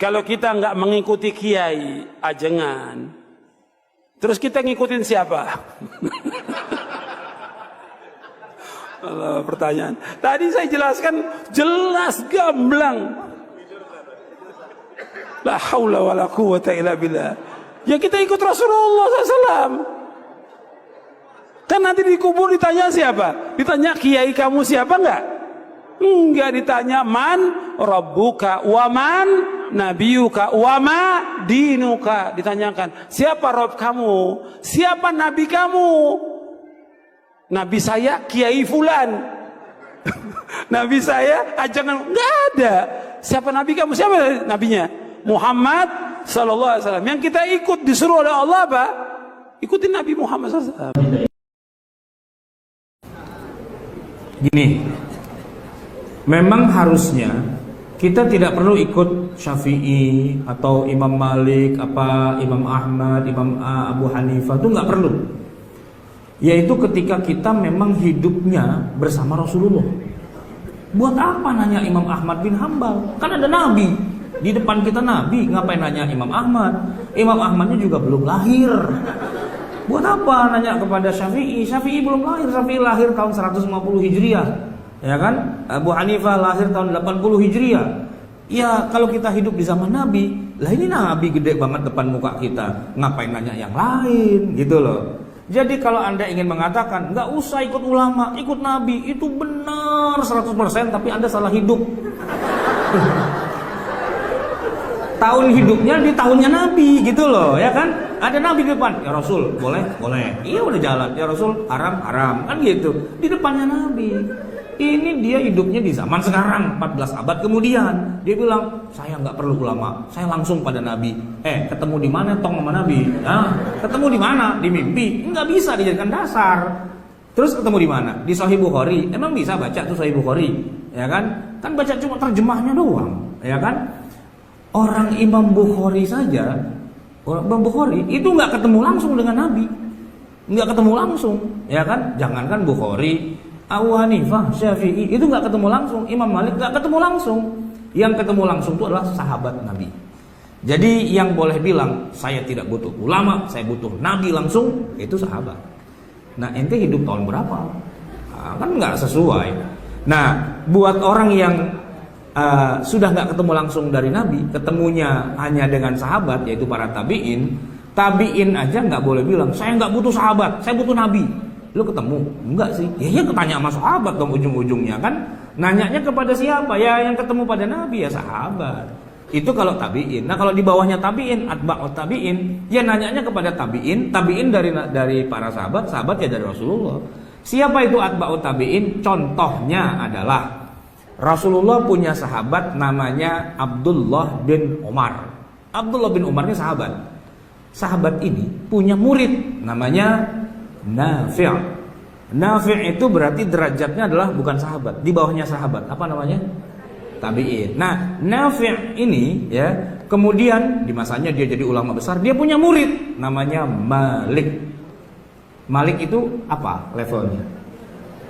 Kalau kita nggak mengikuti kiai, ajengan, terus kita ngikutin siapa? Pertanyaan. Tadi saya jelaskan jelas gamblang. La haula wala quwwata illa billah. Ya kita ikut Rasulullah SAW. Kan nanti dikubur ditanya siapa? Ditanya kiai kamu siapa enggak? Enggak, ditanya man rabbuka wa man nabiyuka wa ma dinuka. Ditanyakan siapa Rob kamu? Siapa nabi kamu? Nabi saya kiai fulan. Nabi saya ajangan enggak ada. Siapa nabi kamu? Siapa nabinya? Muhammad sallallahu alaihi wasallam. Yang kita ikut disuruh oleh Allah apa? Ikutin Nabi Muhammad sallallahu alaihi wasallam. Gini, memang harusnya kita tidak perlu ikut Syafi'i atau Imam Malik, Imam Ahmad, Imam Abu Hanifah, itu nggak perlu. Yaitu ketika kita memang hidupnya bersama Rasulullah. Buat apa nanya Imam Ahmad bin Hambal? Kan ada Nabi di depan kita, Nabi. Ngapain nanya Imam Ahmad? Imam Ahmadnya juga belum lahir. Buat apa nanya kepada Syafi'i? Syafi'i belum lahir. Syafi'i lahir tahun 150 Hijriah, ya kan? Abu Hanifah lahir tahun 80 Hijriah. Ya kalau kita hidup di zaman Nabi, lah ini Nabi gede banget depan muka kita. Ngapain nanya yang lain gitu loh. Jadi kalau Anda ingin mengatakan nggak usah ikut ulama, ikut Nabi, itu benar 100%, tapi Anda salah hidup. Tahun hidupnya di tahunnya Nabi gitu loh, ya kan? Ada Nabi di depan, ya Rasul, boleh, boleh. Iya udah jalan, ya Rasul, haram, haram, kan gitu. Di depannya Nabi. Ini dia hidupnya di zaman sekarang, 14 abad kemudian. Dia bilang, saya nggak perlu ulama, saya langsung pada Nabi. Ketemu di mana tong sama Nabi? Ketemu di mana? Di mimpi? Nggak bisa dijadikan dasar. Terus ketemu di mana? Di Sahih Bukhari. Emang bisa baca tuh Sahih Bukhari, ya kan? Kan baca cuma terjemahnya doang, ya kan? Orang Imam Bukhari saja, orang Imam Bukhari itu nggak ketemu langsung dengan Nabi, nggak ketemu langsung, ya kan? Jangankan Bukhari, Abu Hanifah, Syafi'i itu nggak ketemu langsung, Imam Malik nggak ketemu langsung. Yang ketemu langsung itu adalah sahabat Nabi. Jadi yang boleh bilang saya tidak butuh ulama, saya butuh Nabi langsung, itu sahabat. Nah ente hidup tahun berapa? Kan nggak sesuai. Nah buat orang yang sudah nggak ketemu langsung dari Nabi, ketemunya hanya dengan sahabat, yaitu para tabiin. Tabiin aja nggak boleh bilang saya nggak butuh sahabat, saya butuh Nabi. Lu ketemu? Enggak sih. Ya ketanya sama sahabat dong ujung-ujungnya kan. Nanyanya kepada siapa? Ya yang ketemu pada Nabi, ya sahabat. Itu kalau tabiin. Nah kalau di bawahnya tabiin, atba'ut tabiin, ya nanyanya kepada tabiin. Tabiin dari para sahabat, sahabat ya dari Rasulullah. Siapa itu atba'ut tabiin? Contohnya adalah Rasulullah punya sahabat namanya Abdullah bin Umar. Abdullah bin Umar ini sahabat. Sahabat ini punya murid namanya Nafi'. Nafi' itu berarti derajatnya adalah bukan sahabat, di bawahnya sahabat. Apa namanya? Tabi'in. Nah, Nafi' ini ya, kemudian di masanya dia jadi ulama besar, dia punya murid namanya Malik. Malik itu apa levelnya?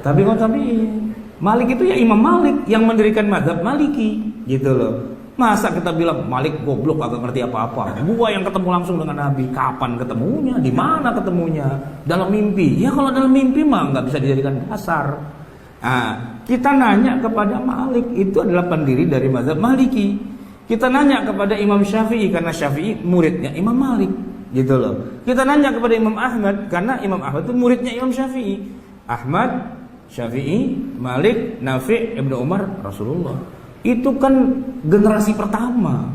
Tabi'in. Malik itu ya Imam Malik yang mendirikan mazhab Maliki gitu loh. Masa kita bilang Malik goblok agak ngerti apa-apa. Gua yang ketemu langsung dengan Nabi. Kapan ketemunya? Di mana ketemunya? Dalam mimpi. Ya kalau dalam mimpi mah nggak bisa dijadikan dasar. Nah, kita nanya kepada Malik, itu adalah pendiri dari mazhab Maliki. Kita nanya kepada Imam Syafi'i karena Syafi'i muridnya Imam Malik gitu loh. Kita nanya kepada Imam Ahmad karena Imam Ahmad itu muridnya Imam Syafi'i. Ahmad, Syafi'i, Malik, Nafi', Ibnu Umar, Rasulullah. Itu kan generasi pertama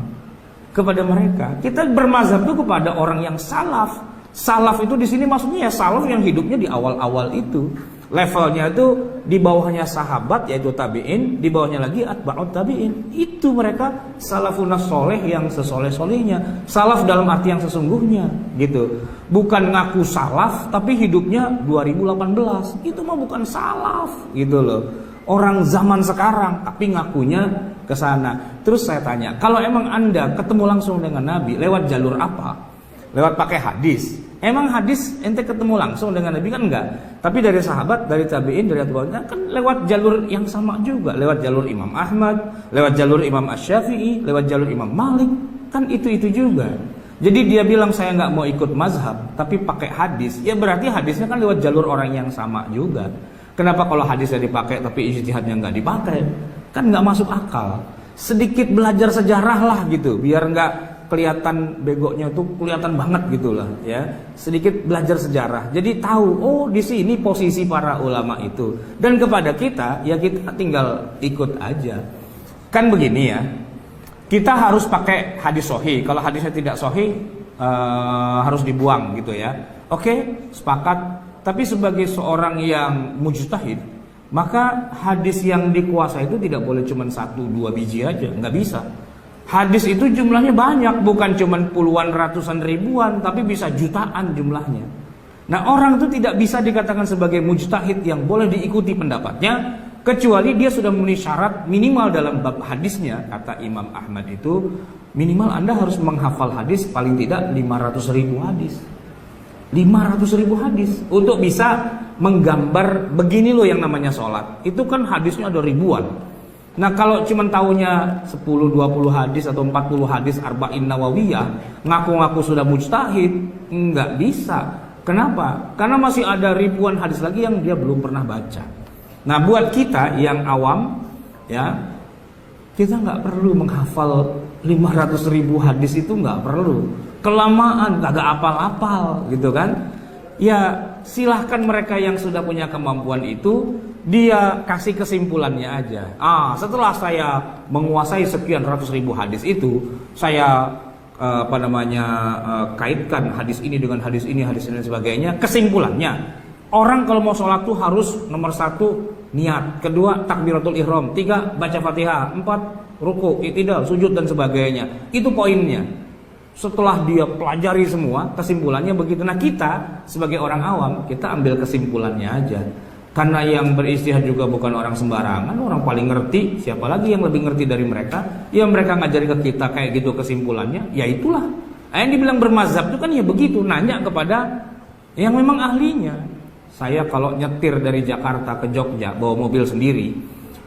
kepada mereka. Kita bermazhab itu kepada orang yang salaf. Salaf itu di sini maksudnya ya salaf yang hidupnya di awal-awal itu. Levelnya itu di bawahnya sahabat yaitu tabi'in, di bawahnya lagi atba'ut tabi'in. Itu mereka salafunas soleh yang sesoleh-solehnya. Salaf dalam arti yang sesungguhnya gitu. Bukan ngaku salaf tapi hidupnya 2018. Itu mah bukan salaf gitu loh. Orang zaman sekarang tapi ngakunya ke sana. Terus saya tanya, kalau emang Anda ketemu langsung dengan Nabi lewat jalur apa? Lewat pakai hadis, Emang hadis ente ketemu langsung dengan Nabi kan enggak? Tapi dari sahabat, dari tabi'in, dari atba'ut kan lewat jalur yang sama juga, lewat jalur Imam Ahmad, lewat jalur Imam Asy-Syafi'i, lewat jalur Imam Malik, kan itu juga. Jadi dia bilang saya nggak mau ikut mazhab, tapi pakai hadis, ya berarti hadisnya kan lewat jalur orang yang sama juga. Kenapa kalau hadisnya dipakai tapi ijtihadnya nggak dipakai? Kan nggak masuk akal. Sedikit belajar sejarah lah gitu, biar nggak kelihatan begonya tuh kelihatan banget gitulah ya. Sedikit belajar sejarah. Jadi tahu oh di sini posisi para ulama itu. Dan kepada kita ya kita tinggal ikut aja. Kan begini ya. Kita harus pakai hadis sahih. Kalau hadisnya tidak sahih harus dibuang gitu ya. Oke, sepakat. Tapi sebagai seorang yang mujtahid, maka hadis yang dikuasai itu tidak boleh cuma 1-2 biji aja, nggak bisa. Hadis itu jumlahnya banyak, bukan cuma puluhan, ratusan, ribuan, tapi bisa jutaan jumlahnya. Nah orang itu tidak bisa dikatakan sebagai mujtahid yang boleh diikuti pendapatnya, kecuali dia sudah memenuhi syarat minimal dalam bab hadisnya. Kata Imam Ahmad itu, minimal Anda harus menghafal hadis paling tidak 500.000 hadis. 500.000 hadis untuk bisa menggambar begini loh yang namanya sholat. Itu kan hadisnya ada ribuan. Nah kalau cuma tahunya 10-20 hadis atau 40 hadis Arba'in Nawawiyah, ngaku-ngaku sudah mujtahid, nggak bisa. Kenapa? Karena masih ada ribuan hadis lagi yang dia belum pernah baca. Nah buat kita yang awam, ya kita nggak perlu menghafal 500.000 hadis itu, nggak perlu. Kelamaan, kagak apal-apal gitu kan. Ya silahkan mereka yang sudah punya kemampuan itu, dia kasih kesimpulannya aja. Setelah saya menguasai sekian ratus ribu hadis itu, saya kaitkan hadis ini dengan hadis ini dan sebagainya. Kesimpulannya, orang kalau mau sholat tuh harus nomor 1 niat, kedua takbiratul ihram, 3 baca Fatihah, 4 ruku, i'tidal, sujud dan sebagainya. Itu poinnya. Setelah dia pelajari semua, kesimpulannya begitu. Nah kita sebagai orang awam, kita ambil kesimpulannya aja. Karena yang beristihad juga bukan orang sembarangan, orang paling ngerti. Siapa lagi yang lebih ngerti dari mereka? Ya mereka ngajari ke kita kayak gitu kesimpulannya. Ya itulah. Yang dibilang bermazhab itu kan ya begitu. Nanya kepada yang memang ahlinya. Saya kalau nyetir dari Jakarta ke Jogja bawa mobil sendiri,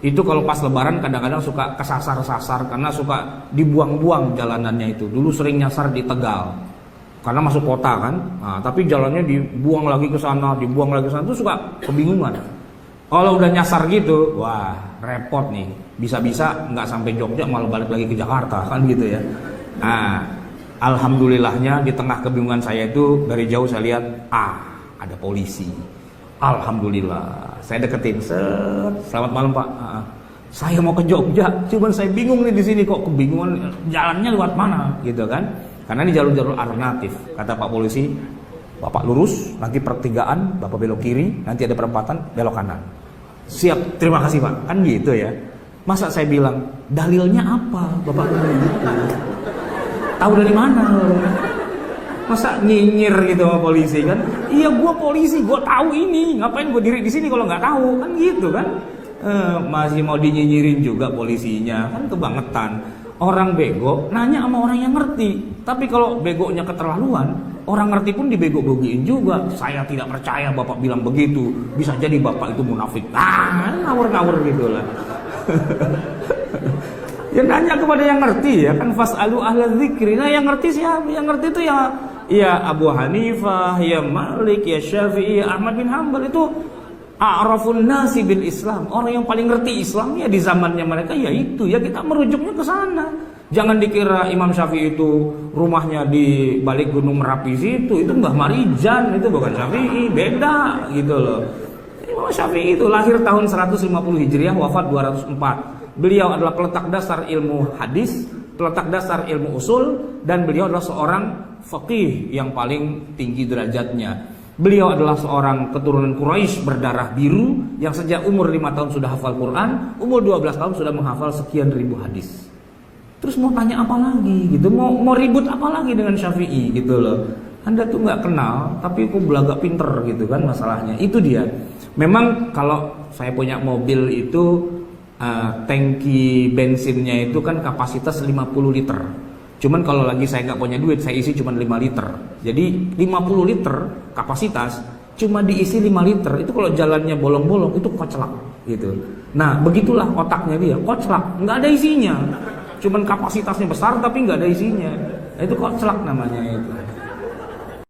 itu kalau pas lebaran kadang-kadang suka kesasar-sasar karena suka dibuang-buang jalanannya itu. Dulu sering nyasar di Tegal karena masuk kota kan. Tapi jalannya dibuang lagi ke sana, dibuang lagi ke sana, itu suka kebingungan. Kalau udah nyasar gitu, wah repot nih. Bisa-bisa nggak sampai Jogja malah balik lagi ke Jakarta kan gitu ya. Alhamdulillahnya di tengah kebingungan saya itu dari jauh saya lihat ada polisi. Alhamdulillah, saya deketin, selamat malam Pak. Saya mau ke Jogja, cuman saya bingung nih di sini kok kebingungan jalannya lewat mana, gitu kan? Karena ini jalur-jalur alternatif. Kata Pak polisi, Bapak lurus, nanti pertigaan, Bapak belok kiri, nanti ada perempatan, belok kanan. Siap, terima kasih Pak. Kan gitu ya. Masa saya bilang, dalilnya apa, Bapak? Tahu dari mana? Masa nyinyir gitu sama polisi kan? Iya gua polisi, gua tahu ini. Ngapain gua diri di sini kalau nggak tahu? Kan gitu kan? Masih mau dinyinyirin juga polisinya, kan kebangetan. Orang bego nanya sama orang yang ngerti. Tapi kalau begonya keterlaluan, orang ngerti pun dibego-begoin juga. Saya tidak percaya Bapak bilang begitu. Bisa jadi Bapak itu munafik. Ngawur-ngawur gitu lah. Ya nanya kepada yang ngerti ya kan, fas'alu ahla dzikri. Nah yang ngerti siapa? Yang ngerti itu ya Abu Hanifah, ya Malik, ya Syafi'i, ya Ahmad bin Hanbal. Itu a'rafun nasi bil Islam. Orang yang paling ngerti Islam ya di zamannya mereka ya itu. Ya kita merujuknya ke sana. Jangan dikira Imam Syafi'i itu rumahnya di balik Gunung Merapi situ. Itu Mbah Marijan, itu bukan Syafi'i, beda gitu loh. Imam Syafi'i itu lahir tahun 150 Hijriah, wafat 204. Beliau adalah peletak dasar ilmu hadis, peletak dasar ilmu usul, dan beliau adalah seorang faqih yang paling tinggi derajatnya. Beliau adalah seorang keturunan Quraisy berdarah biru yang sejak umur 5 tahun sudah hafal Quran, umur 12 tahun sudah menghafal sekian ribu hadis. Terus mau tanya apa lagi gitu, mau ribut apa lagi dengan Syafi'i gitu loh. Anda tuh nggak kenal, tapi kok belaga pinter gitu kan masalahnya. Itu dia. Memang kalau saya punya mobil itu tangki bensinnya itu kan kapasitas 50 liter. Cuman kalau lagi saya nggak punya duit, saya isi cuma 5 liter. Jadi 50 liter kapasitas, cuma diisi 5 liter. Itu kalau jalannya bolong-bolong, itu koclak gitu. Nah, begitulah otaknya dia, koclak, nggak ada isinya. Cuman kapasitasnya besar tapi nggak ada isinya. Itu koclak namanya itu.